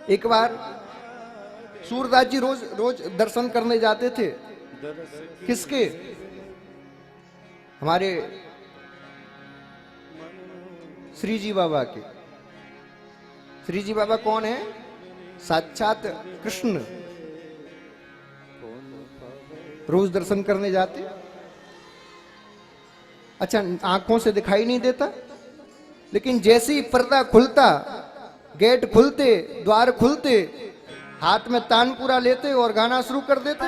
एक बार सूरदास जी रोज रोज दर्शन करने जाते थे। किसके? हमारे श्री जी बाबा के। श्री जी बाबा कौन है? साक्षात कृष्ण। रोज दर्शन करने जाते। अच्छा, आंखों से दिखाई नहीं देता, लेकिन जैसे ही पर्दा खुलता, गेट खुलते, द्वार खुलते, हाथ में तानपुरा लेते और गाना शुरू कर देते।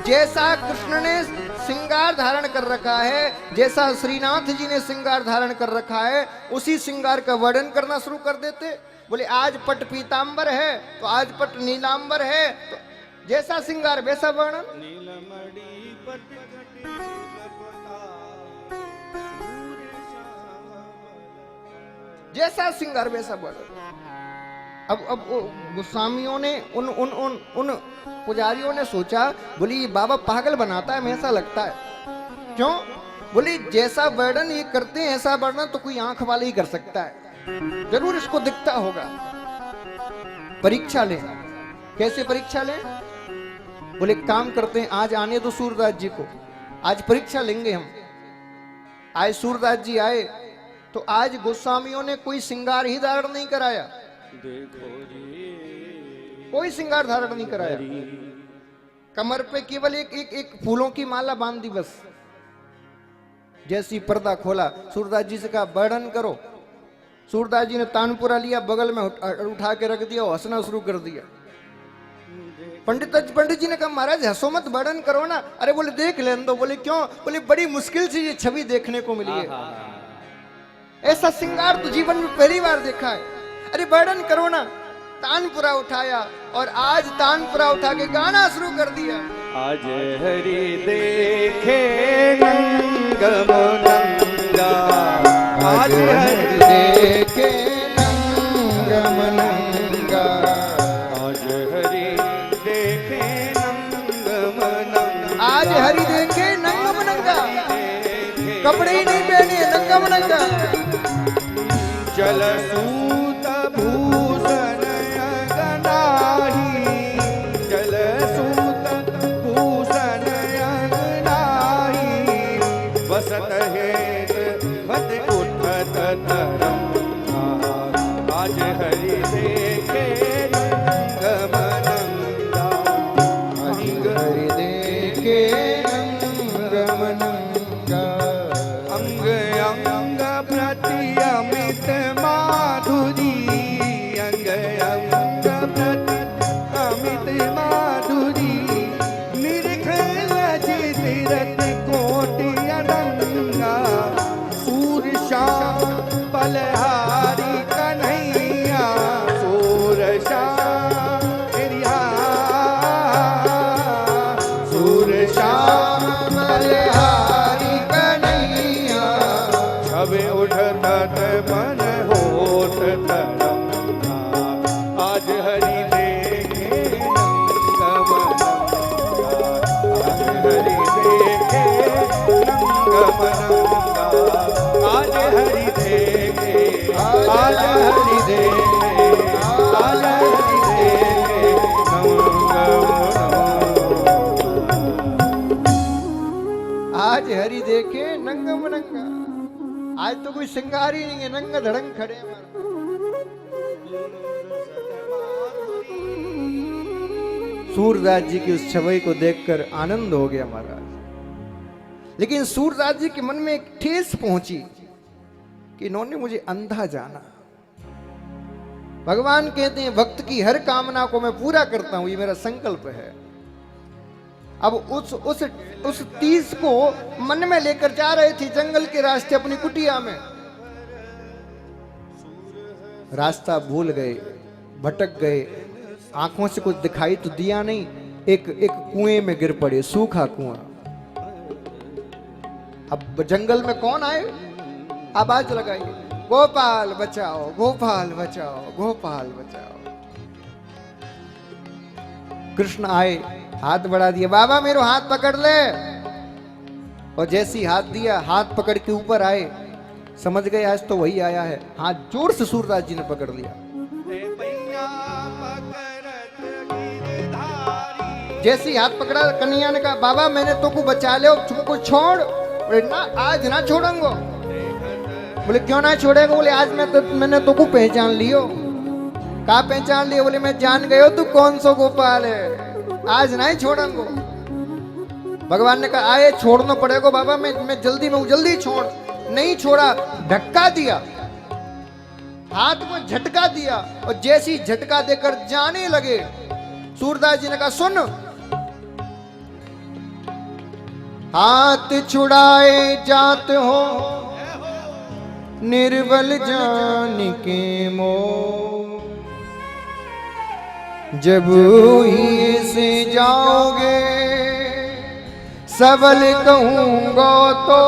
जैसा कृष्ण ने श्रृंगार धारण कर रखा है, जैसा श्रीनाथ जी ने श्रृंगार धारण कर रखा है, उसी श्रृंगार का वर्णन करना शुरू कर देते। बोले आज पट पीतांबर है तो आज पट नीलांबर है, तो जैसा श्रृंगार वैसा वर्णन। जैसा श्रृंगार वैसा वर्णन। अब गोस्वामियों ने उन उन उन उन पुजारियों ने सोचा, बोली ये बाबा पागल बनाता है, हमें ऐसा लगता है। क्यों? बोली जैसा वर्णन ये करते हैं ऐसा वर्णन तो कोई आंख वाला ही कर सकता है, जरूर इसको दिखता होगा। परीक्षा लें। कैसे परीक्षा लें? बोले काम करते हैं, आज आने दो सूरदास जी को, आज परीक्षा लेंगे हम। आज सूरदास जी आए तो आज गोस्वामियों ने कोई श्रृंगार ही धारण नहीं कराया, कोई श्रृंगार धारण नहीं कराया। कमर पे केवल एक फूलों की माला बांध दी बस। जैसी पर्दा खोला, सूरदास जी से कहा वर्णन करो। सूरदास जी ने तानपुरा लिया, बगल में उठा के रख दिया और हंसना शुरू कर दिया। पंडित जी ने कहा महाराज हंसो मत, वर्णन करो ना। अरे बोले देख लेने दो। बोले क्यों? बोले बड़ी मुश्किल से ये छवि देखने को मिली है, ऐसा श्रृंगार तो जीवन में पहली बार देखा है। अरे वर्णन करो ना। तानपुरा उठाया और आज तानपुरा उठा के गाना शुरू कर दिया। आज हरि देखे नंगम नंगा, आज हरि देखे नंगम नंगा, आज हरि देखे नंगम नंगा, आज हरि देखे नंगम नंगा, कपड़े ही नहीं पहने, नंगम नंगा। जल सूत भूषण अगनाही, जल सूत भूषण अगनाही, वसत हेत भत उठत धरम। आज हरि देखे नंगम नंगा, अंग हरि देखे नंगम नंगा, अंग अंग प्रति अमित माधुरी, अंग अंग प्रति अमित माधुरी, निरख लजित रत कोटि अनंगा, सूर श्याम बलहारी कन्हैया, सूर श्याम रिहा, सूर श्याम बलहारी कन्हैया, छवि उठत मन होत तरंगा। आज हरि देखे नंगम नंगा, आज हरि देखे नंगम नंगा, आज हरि देखे, आज हरि देखे, आज हरि देखे नंगम नंगा। आज हरि देखे नंगम नंगा। आज तो कोई श्रृंगार ही नहीं है, नंगा धड़ंग खड़े हैं हमारे। सूरदास जी की उस छवि को देखकर आनंद हो गया महाराज। लेकिन सूरदास जी के मन में एक ठेस पहुंची कि इन्होंने मुझे अंधा जाना। भगवान कहते हैं भक्त की हर कामना को मैं पूरा करता हूं, ये मेरा संकल्प है। अब उस तीस को मन में लेकर जा रहे थे जंगल के रास्ते अपनी कुटिया में। रास्ता भूल गए, भटक गए, आंखों से कुछ दिखाई तो दिया नहीं। एक कुएं में गिर पड़े, सूखा कुआं। अब जंगल में कौन आए? आवाज लगाई, गोपाल बचाओ, गोपाल बचाओ, गोपाल बचाओ। कृष्ण आए, हाथ बढ़ा दिया, बाबा मेरे हाथ पकड़ ले। और जैसी हाथ दिया, हाथ पकड़ के ऊपर आए, समझ गए आज तो वही आया है। हाथ जोर से सूरदास जी ने पकड़ लिया। जैसे हाथ पकड़ा कन्हैया ने कहा बाबा मैंने तो को बचा ले तुमको छोड़। बोले ना आज ना छोड़ूंगा। बोले क्यों ना छोड़ेगा? बोले आज मैंने तो को पहचान लियो। कहा पहचान लियो? बोले मैं जान गयो तू कौन सो गोपाल है, आज नहीं छोड़ूंगा। भगवान ने कहा आए छोड़ना पड़ेगा बाबा, मैं जल्दी छोड़। नहीं छोड़ा, धक्का दिया, हाथ को झटका दिया और जैसी झटका देकर जाने लगे सूरदास जी ने कहा सुन, हाथ छुड़ाए जात हो निर्बल जान के मोह, जब ही से जाओगे सबल कहूंगा तो।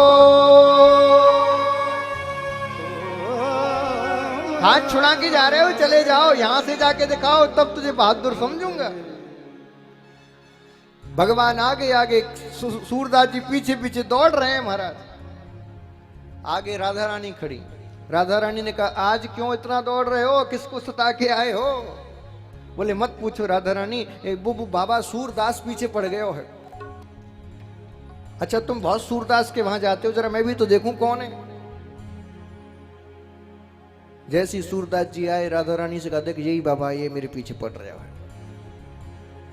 हाथ छुड़ा के जा रहे हो, चले जाओ, यहां से जाके दिखाओ तब तुझे बहादुर समझूंगा। भगवान आगे आगे, सूरदास जी पीछे पीछे दौड़ रहे हैं महाराज। आगे राधा रानी खड़ी। राधा रानी ने कहा आज क्यों इतना दौड़ रहे हो, किसको सता के आए हो? बोले मत पूछो राधा रानी, बाबा सूरदास पीछे पड़ गए हो है। अच्छा तुम बहुत सूरदास के वहां जाते हो, जरा मैं भी तो देखूं कौन है। जैसी सूरदास जी आए राधा रानी से कहा देख यही बाबा ये मेरे पीछे पड़ रहा है।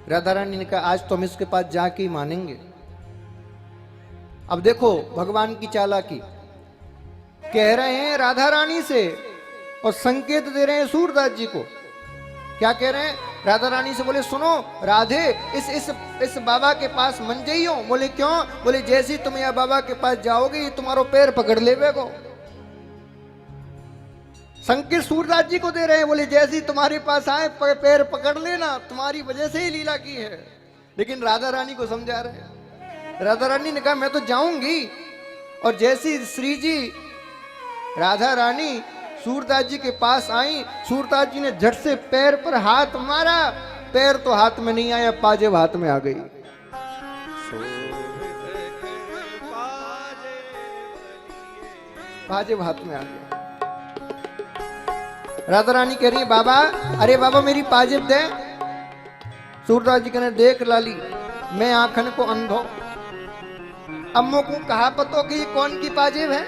राधा रानी ने कहा आज तो हम इसके पास जाके ही मानेंगे। अब देखो भगवान की चालाकी, कह रहे हैं राधा रानी से और संकेत दे रहे हैं सूरदास जी को। क्या कह रहे हैं? राधा रानी से बोले सुनो राधे, इस बाबा के पास मन जाइयो। बोले क्यों? बोले जैसे तुम यह बाबा के पास जाओगे ये तुम्हारो पैर पकड़ लेवेगो। संकेत सूरदास जी को दे रहे हैं, बोले जैसे तुम्हारे पास आए पैर पकड़ लेना, तुम्हारी वजह से ही लीला की है। लेकिन राधा रानी को समझा रहे हैं। राधा रानी ने कहा मैं तो जाऊंगी। और जैसी श्री जी राधा रानी सूरदास जी के पास आई, सूरदास जी ने झट से पैर पर हाथ मारा, पैर तो हाथ में नहीं आया, पाजेब हाथ में आ गई। पाजेब हाथ में आ गया। राधा रानी कह रही है बाबा, अरे बाबा मेरी पाजेब दे। सूरदास जी कहने देख लाली मैं आंखन को अंधो, अम्मो को कहा पतो कि ये कौन की पाजेब है?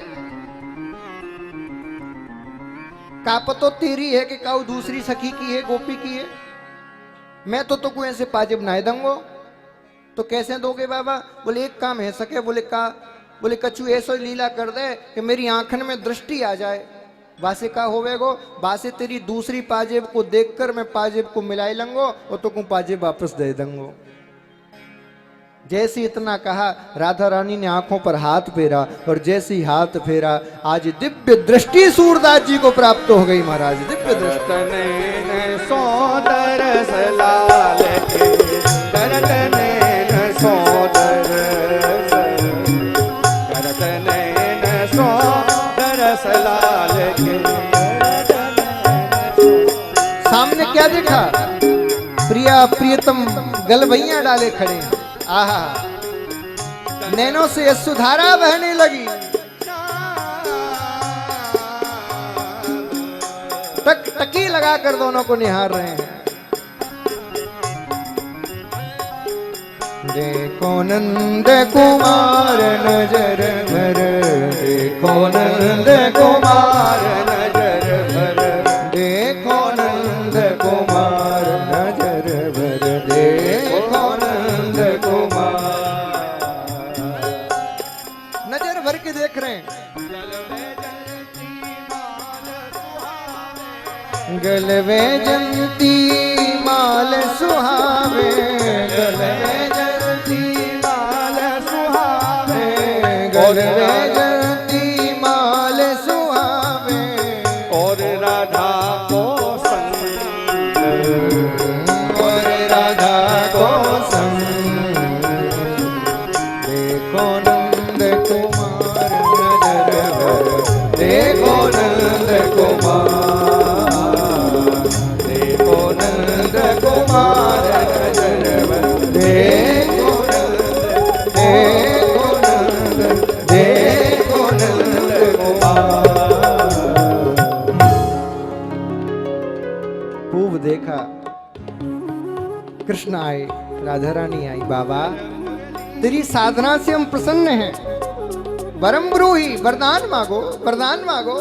का पतो तेरी है कि काऊ दूसरी सखी की है, गोपी की है? मैं तो को ऐसे पाजेब ना दूंगो। तो कैसे दोगे बाबा? बोले एक काम है सके। बोले कछु ऐसो लीला कर दे कि मेरी आंखन में दृष्टि आ जाए। वासे का होवेगो? वासे तेरी दूसरी पाजेब को देखकर मैं पाजेब को मिलाई लूंगो और तो को पाजेब वापस दे दूंगो। जैसे इतना कहा राधा रानी ने आंखों पर हाथ फेरा और जैसे ही हाथ फेरा आज दिव्य दृष्टि सूरदास जी को प्राप्त हो गई महाराज। दिव्य दृष्टि सोदर सलाल के करत नैन सोदर करत नैन सोदर सलाल के। सामने क्या देखा? प्रिया प्रियतम गलबैया डाले खड़े हैं। आहा, नैनों से यशोधारा बहने लगी। टकी लगाकर दोनों को निहार रहे हैं। देखो नंद कुमार नजर भर, देखो नंद कुमार नजर भर, देखो नंद कुमार नजर भर, देखो नंद कुमार। नजर भर के देख रहे हैं। गलवे जंती माल सुहावे, गलवे जंती माल सुहावे, गलवे जंती माल सुहावे। और राधा को संग, और राधा को संग, देखो नंद कुमार नजर भर, देखो नंद कुमार, कुमार नजर भर, देखो नंद, देखो नंद, देखो नंद कुमार। खूब देखा। कृष्ण आए, राधा रानी आई, बाबा तेरी साधना से हम प्रसन्न हैं, वरम ब्रूहि, वरदान मांगो, वरदान मांगो।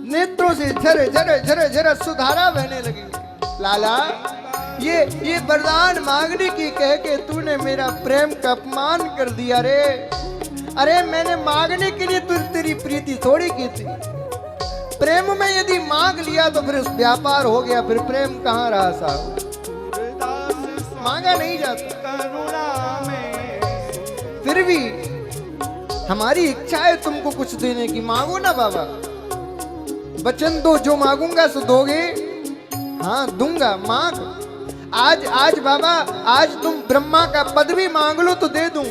नेत्रों से झर झर झर झर सुधारा बहने लगी। लाला ये वरदान मांगने की कह के तूने मेरा प्रेम का अपमान कर दिया रे। अरे मैंने मांगने के लिए तेरी प्रीति थोड़ी की थी। प्रेम में यदि मांग लिया तो फिर व्यापार हो गया, फिर प्रेम कहाँ रहा साहब, मांगा नहीं जाता। फिर भी हमारी इच्छा है तुमको कुछ देने की, मांगो ना बाबा, वचन दो, जो मांगूंगा सो दोगे। हाँ दूंगा, मांग। आज बाबा, आज तुम ब्रह्मा का पद भी मांग लो तो दे दूं,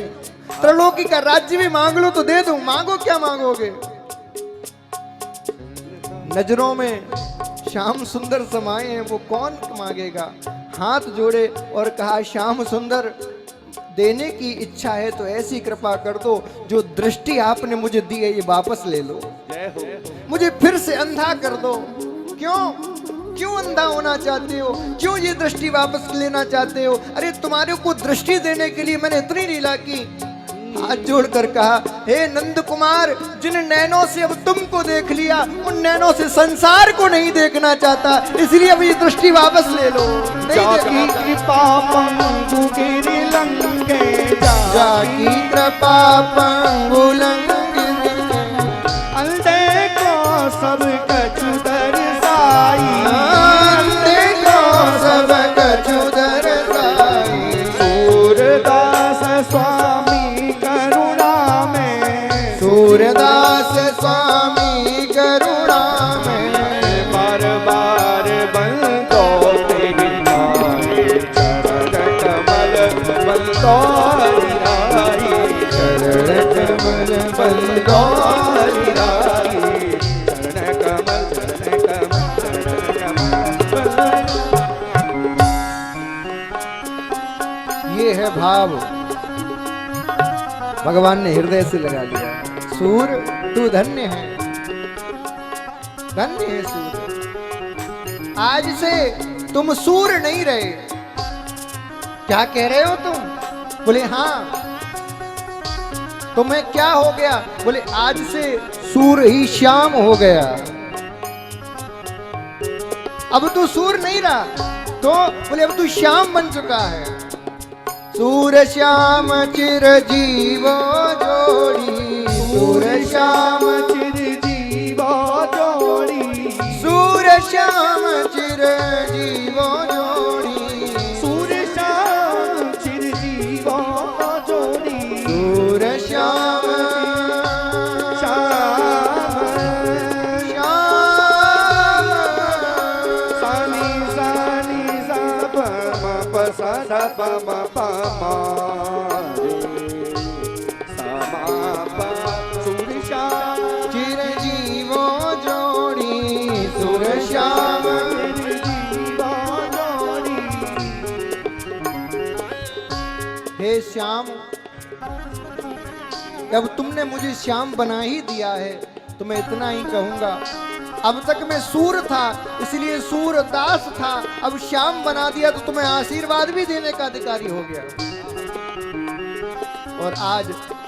त्रिलोकी का राज्य भी मांग लो तो दे दूं, मांगो क्या मांगोगे। नजरों में श्याम सुंदर समाये हैं, वो कौन मांगेगा। हाथ जोड़े और कहा, श्याम सुंदर देने की इच्छा है तो ऐसी कृपा कर दो, जो दृष्टि आपने मुझे दी है ये वापस ले लो, मुझे फिर से अंधा कर दो। क्यों अंधा होना चाहते हो, क्यों ये दृष्टि वापस लेना चाहते हो। अरे तुम्हारे को दृष्टि देने के लिए मैंने इतनी लीला की। हाथ जोड़कर कहा, हे नंद कुमार, जिन नैनों से अब तुमको देख लिया, उन नैनों से संसार को नहीं देखना चाहता, इसलिए अब ये दृष्टि वापस ले लो। जाकी कृपा पंगु गिरि लंके, जाकी कृपा पंगु लंके, अंधे को सब कछु दर्शाई, अंधे को सब कछु दर्शाई। सूरदास स्वामी करुणा में, सूरदास स्वामी करुणा में, बार बार बंदो तेरी नाई, चरण कमल बंदो हरिराई, चरण कमल बंदो हरिराई, चरण कमल चरण कमल। ये है भाव, भगवान ने हृदय से लगा दिया। सूर तू धन्य है, धन्य है सूर। आज से तुम सूर नहीं रहे। क्या कह रहे हो तुम। बोले हाँ। तुम्हें क्या हो गया। बोले आज से सूर ही श्याम हो गया। अब तू सूर नहीं रहा, तो बोले अब तू श्याम बन चुका है। सूर श्याम चिर जीवो जोड़ी, सूर श्याम चिर जीवो जोड़ी, सूर श्याम चिर जीवो जोड़ी, सूर श्याम चिर जीवो जोड़ी, सूर श्याम श्याम श्याम सानी सानी सा प म प सा ध प म प म रे सा म प सूर श्याम चिर जीवो जोड़ी, सूर श्याम चिर जीवो जोड़ी। हे श्याम, अब तुमने मुझे श्याम बना ही दिया है तो मैं इतना ही कहूंगा। अब तक मैं सूर था इसलिए सूरदास था, अब श्याम बना दिया तो तुम्हें आशीर्वाद भी देने का अधिकारी हो गया। और आज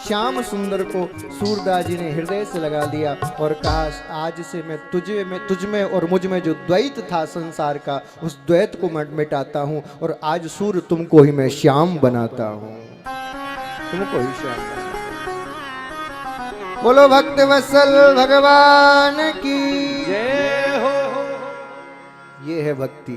श्याम सुंदर को सूरदास जी ने हृदय से लगा लिया और कहा आज से मैं तुझ में और मुझ में जो द्वैत था संसार का, उस द्वैत को मैं मिटाता हूँ और आज सूर तुमको ही मैं श्याम बनाता हूँ, तुमको ही श्याम बनाता हूं। बोलो भक्त वत्सल भगवान की जय हो। ये है भक्ति।